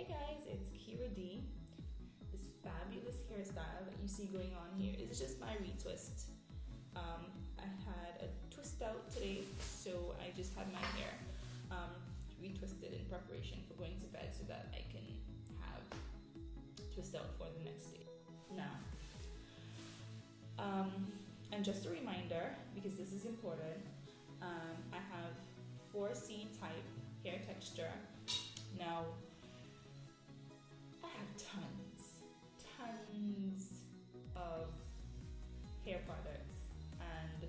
Hey guys, it's Kira D. This fabulous hairstyle that you see going on here is just my retwist. I had a twist out today, so I just had my hair retwisted in preparation for going to bed so that I can have twist out for the next day. Now, and just a reminder, because this is important, I have 4C type hair texture. Now, I have tons of hair products, and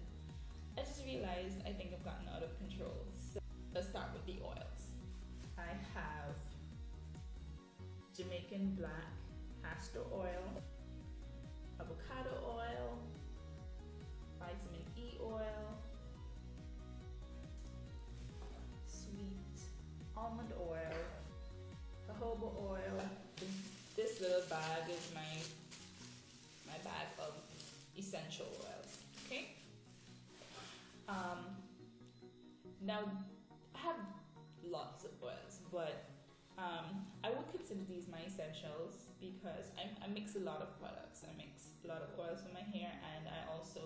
I just realized I think I've gotten out of control. So let's start with the oils. I have Jamaican black castor oil, avocado oil, vitamin E oil, sweet almond oil, jojoba oil. This little bag is my bag of essential oils. Okay. Now I have lots of oils, but I would consider these my essentials because I mix a lot of products. I mix a lot of oils for my hair, and I also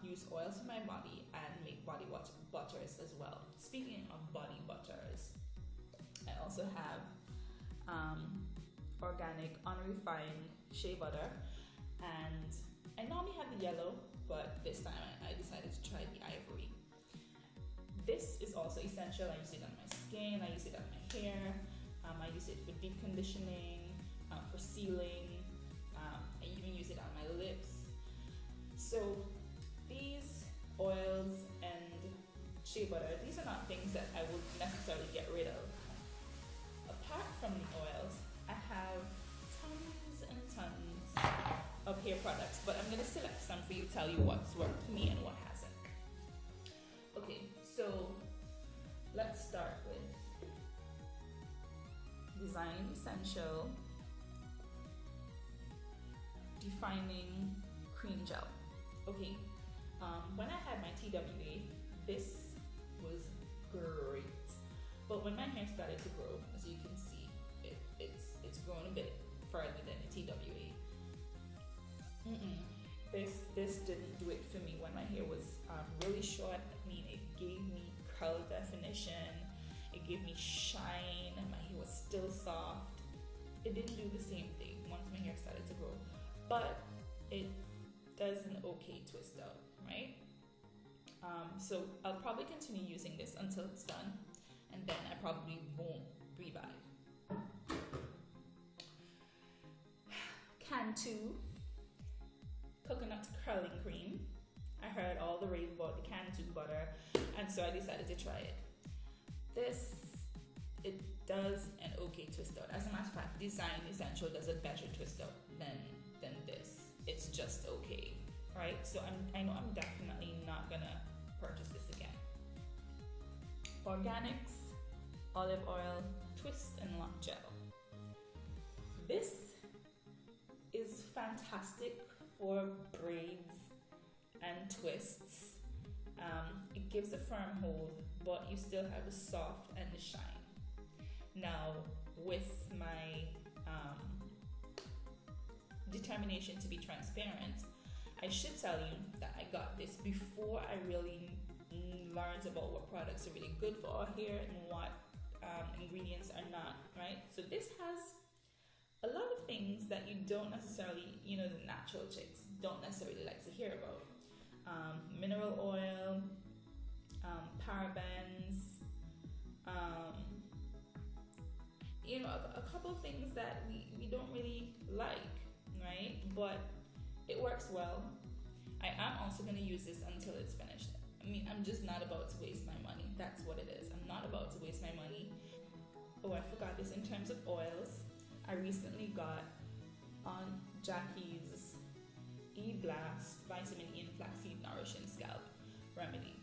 use oils for my body and make body butters as well. Speaking of body butters, I also have organic unrefined shea butter, and I normally have the yellow, but this time I decided to try the ivory. This is also essential. I use it on my skin, I use it on my hair, I use it for deep conditioning, for sealing, I even use it on my lips. So these oils and shea butter, these are not things that I would necessarily get rid of. Apart from the oils, I have tons and tons of hair products, but I'm going to select some for you to tell you what's worked for me and what hasn't. Okay, so let's start with designing essential, defining cream gel. Okay, when I had my TWA, this was great. But when my hair started to grow, as you can see, it's grown a bit further than the TWA. This didn't do it for me when my hair was really short. I mean, it gave me curl definition, it gave me shine, and my hair was still soft. It didn't do the same thing once my hair started to grow, but it does an okay twist out, right? So I'll probably continue using this until it's done, and then I probably won't revive. Cantu coconut curling cream. I heard all the rave about the Cantu butter, and so I decided to try it. It does an okay twist out. As a matter of fact, Design Essential does a better twist out than this. It's just okay, right? So I know I'm definitely not gonna purchase this again. Organics, olive oil, twist and lock gel. This is fantastic for braids and twists. It gives a firm hold, but you still have the soft and the shine. Now, with my determination to be transparent, I should tell you that I got this before I really learned about what products are really good for our hair and what ingredients are not, right? So this has a lot of things that you don't necessarily, the natural chicks don't necessarily like to hear about. Mineral oil, parabens, a couple of things that we don't really like, right? But it works well. I am also going to use this until it's finished. I mean, I'm just not about to waste my money. That's what it is. I'm not about to waste my money. Oh, I forgot this. In terms of oils, I recently got on Junkie's E-Blast Vitamin E and Flaxseed Nourishing Scalp Remedy.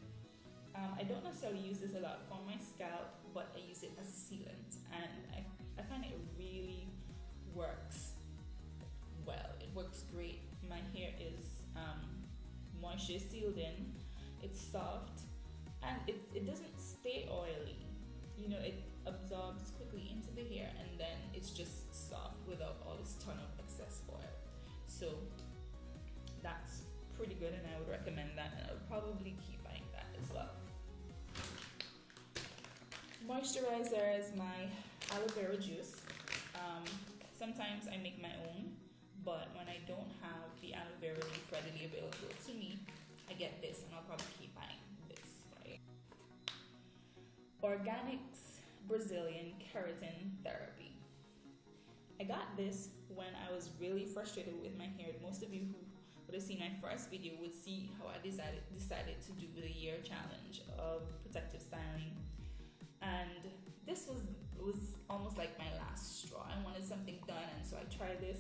I don't necessarily use this a lot for my scalp, but I use it as a sealant, and I find it really works well. It works great. My hair is moisture sealed in, it's soft, and it doesn't stay oily. it absorbs quickly into the hair, and then it's just soft without all this ton of excess oil. So that's pretty good, and I would recommend that, and I would probably keep buying that as well. Moisturizer is my aloe vera juice. Sometimes I make my own, but when I don't have the aloe vera leaf readily available to me, I get this, and I'll probably keep buying this, right? Organics Brazilian Keratin Therapy. I got this when I was really frustrated with my hair. Most of you who would have seen my first video would see how I decided to do the year challenge of protective styling, and this was almost like my last straw. I wanted something done, and so I tried this.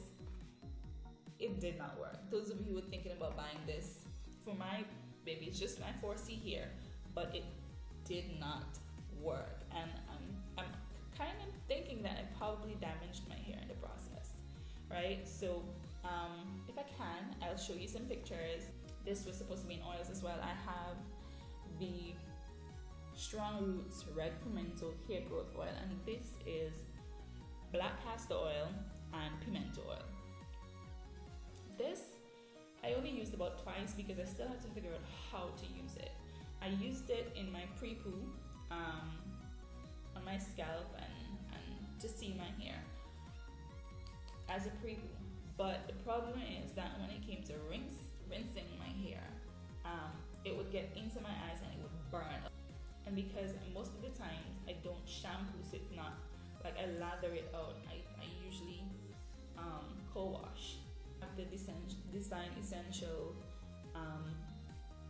It did not work. Those of you who were thinking about buying this for my baby, it's just my 4C hair, but it did not work, and I'm kind of thinking that I probably damaged my hair in the process, right? So if I can, I'll show you some pictures. This was supposed to be in oils as well. I have the Strong Roots Red Pimento Hair Growth Oil, and this is black castor oil and pimento oil. This I only used about twice because I still had to figure out how to use it. I used it in my pre-poo on my scalp and to see my hair as a pre-poo. But the problem is that when it came to rinsing my hair, it would get into my eyes and it would burn. And because most of the times I don't shampoo, so it's not like I lather it out, I usually co-wash. The Design Essential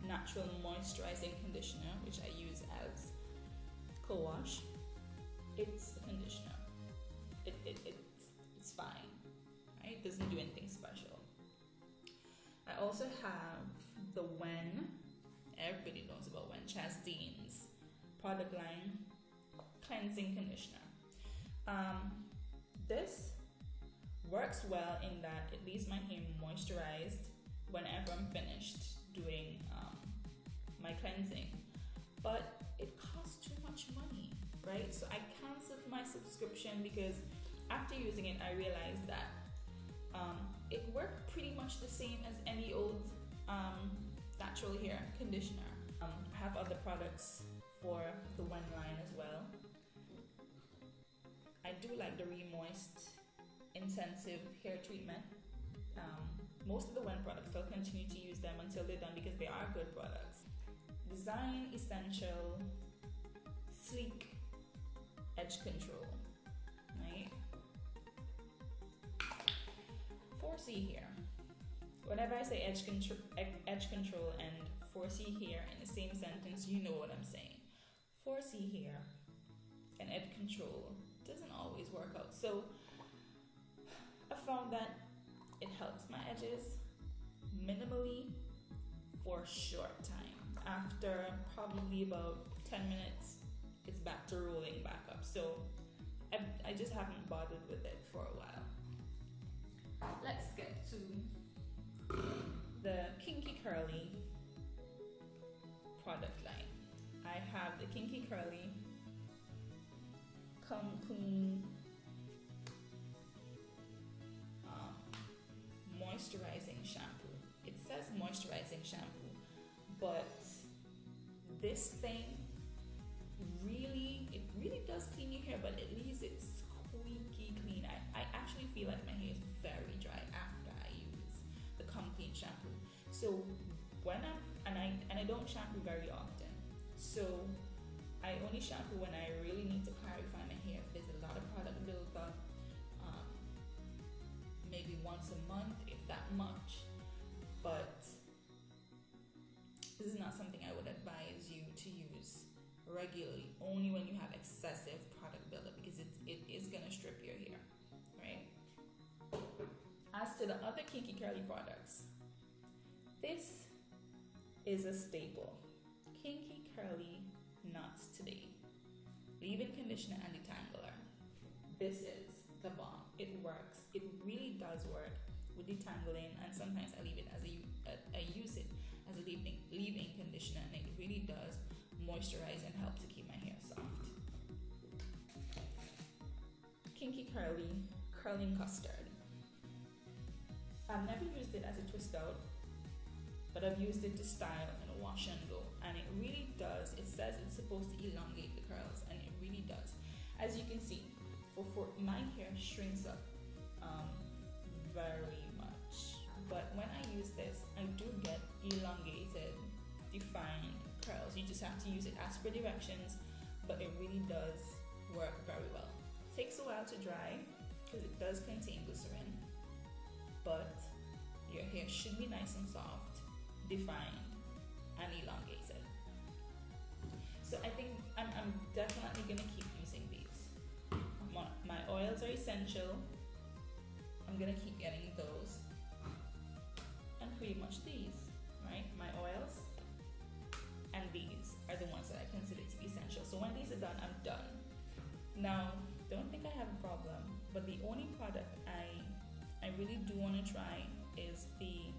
Natural Moisturizing Conditioner, which I use as co-wash. It's a conditioner. It's fine, right? It doesn't do anything special. I also have the Wen, everybody knows about Wen, Chastine's product line cleansing conditioner. This works well in that it leaves my hair moisturized whenever I'm finished doing my cleansing, but it costs too much money, right? So I canceled my subscription because after using it, I realized that it worked pretty much the same as any old natural hair conditioner. I have other products for the One line as well. I do like the Remoist Intensive Hair Treatment. Most of the One products, I'll continue to use them until they're done because they are good products. Design Essential Sleek Edge Control, right? 4C hair. Whenever I say edge control and 4C hair in the same sentence, you know what I'm saying. 4C hair and edge control doesn't always work out. So I found that it helps my edges minimally for a short time. After probably about 10 minutes, it's back to rolling back up. So I just haven't bothered with it for a while. Let's get to the Kinky Curly product line. I have the Kinky Curly Come Clean moisturizing shampoo. It says moisturizing shampoo, but this thing really does clean your hair, but it leaves it squeaky clean. I actually feel like my hair is very dry after I use the Come Clean shampoo. So when I don't shampoo very often, so I only shampoo when I really need to clarify my hair. If there's a lot of product built up, maybe once a month, if that much. But this is not something I would advise you to use regularly, only when you have excessive product buildup, because it is going to strip your hair, right? As to the other Kinky Curly products, this is a staple. Kinky Curly Knots Today Leave-In Conditioner and Detangler. This is the bomb. It works. It really does work with detangling, and sometimes I use it as a leave-in conditioner, and it really does moisturize and help to keep my hair soft. curling custard. I've never used it as a twist out, but I've used it to style and wash and go, and it really does. It says it's supposed to elongate the curls, and it really does. As you can see, for my hair shrinks up very much, but when I use this, I do get elongated, defined curls. You just have to use it as per directions, but it really does work very well. Takes a while to dry because it does contain glycerin, but your hair should be nice and soft, defined, and elongated. So I think I'm definitely gonna keep using these. My oils are essential. I'm gonna keep getting those, and pretty much these, right? My oils and these are the ones that I consider to be essential. So when these are done, I'm done. Now, don't think I have a problem, but the only product I really do want to try is the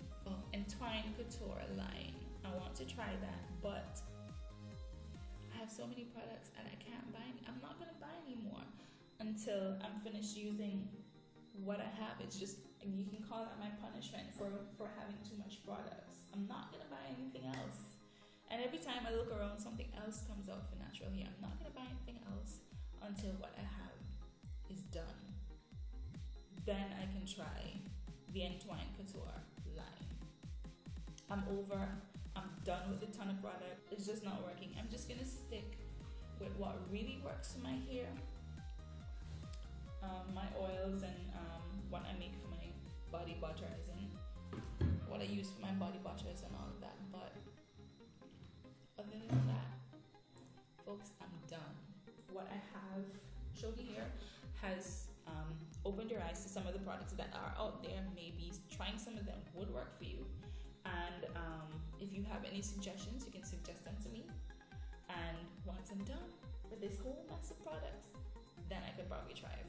Entwine Couture line. I want to try that, but I have so many products and I can't buy any. I'm not gonna buy anymore until I'm finished using what I have. It's just, you can call that my punishment for having too much products. I'm not gonna buy anything else. And every time I look around, something else comes out for natural hair. I'm not gonna buy anything else until what I have is done. Then I can try the Entwine Couture line. I'm done with the ton of product. It's just not working. I'm just gonna stick with what really works for my hair. My oils and what I make for my body butters and what I use for my body butters and all of that. But other than that, folks, I'm done. What I have showed you here has opened your eyes to some of the products that are out there. Maybe trying some of them would work for you. And if you have any suggestions, you can suggest them to me. And once I'm done with this whole mess of products, then I could probably try it.